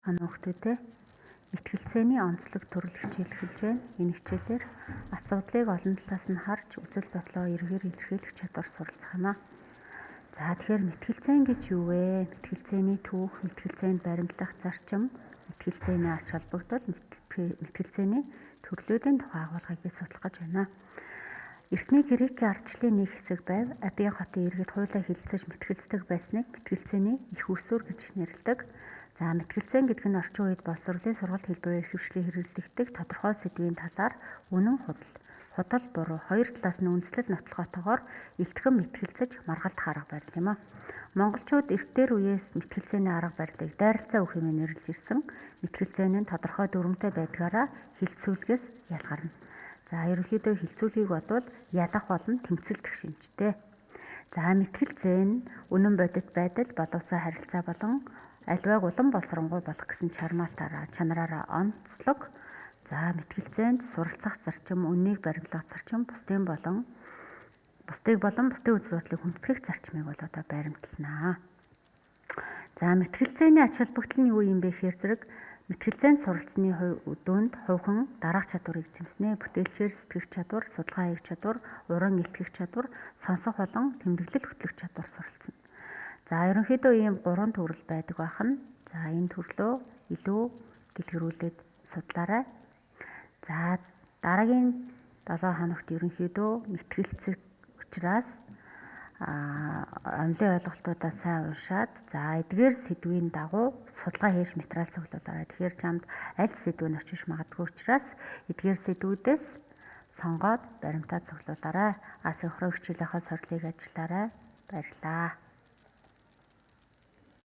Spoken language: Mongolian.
манай хүүхдүүдээ итгэлцээний онцлог төрөл хичээл эхэлж байна. Энэ хичээлээр асуудлыг олон талаас нь харж үзэл бодлоо эргээр илэрхийлэх чадвар суралцах юм аа. За тэгэхээр мэтгэлцээн гэж юу вэ? Мэтгэлцээний түүх, мэтгэлцээнд баримтлах зарчим, мэтгэлцээний ач холбогдол, мэтгэлцээний төрлүүдийн тухай агуулгыг би судлах гэж байна. Эртний Грекийн ардчлалын нэг хэсэг байв. Апиен хотын иргэд хуулиа хэлэлцэж мэтгэлцдэг байсныг мэтгэлцээний их усүр гэж нэрлэдэг. За мэтгэлцээн гэдэг нь орчин үед боловсролын сургалт хэлбэрээр ихэвчлэн хэрэглэгддэг тодорхой сэдвийн талаар үнэн худал буруу хоёр талаас нь үндэслэл нотлохоотойгоор илтгэн мэтгэлцэж маргалдах арга барил юм аа. Монголчууд эрт дээр үеэс мэтгэлцээний арга барилыг дайралцаа үг хэмээн нэрлэж ирсэн. Мэтгэлцээн нь тодорхой дүрмтэй байдгаараа хилцүүлгээс ялгарна. За ерөнхийдөө хилцүүлгийг бодвол ялах болон тэмцэлдэх шинжтэй. За мэтгэлцээн үнэн бодит байдал, боловсроо харилцаа болон альвайг улам боловсронгуй болгох гэсэн чанараараа онцлог. За мэтгэлцээнд суралцах зарчим, үннийг баримтлах зарчим, бусдыг болон бусдын үзэл бодлыг хүндэтгэх зарчмыг бол одоо баримтланаа. За мэтгэлцээний ач холбогдол нь юу юм бэ гэхээр зэрэг мэтгэлцээнд суралцсаны дүнд хувьхан дараах чадварыг эзэмснэ. Бүтээлчээр сэтгэх чадвар, судалгаа хийх чадвар, уран илтгэх чадвар, сонсох болон тэмдэглэл хөтлөх чадвар суралцна. За ерөнхийдөө ийм 3 төрөл байдаг бахан. За энэ төрлөө илүү дэлгэрүүлээд судлаарай. За дараагийн 7 хоногт ерөнхийдөө мэтгэлцэх учраас онлын ойлголтуудаа сайн уншаад за эдгээр сэдвийн дагуу судалгаа хийж материал цуглуулаарай. Тэгэхээр чамд аль сэдв нь очиж магадгүй учраас эдгээр сэдвүүдээс сонгоод баримтаа цуглуулаарай. Синхрон хичээлийнхаа сорилыг ажиллаарай. Баярлалаа.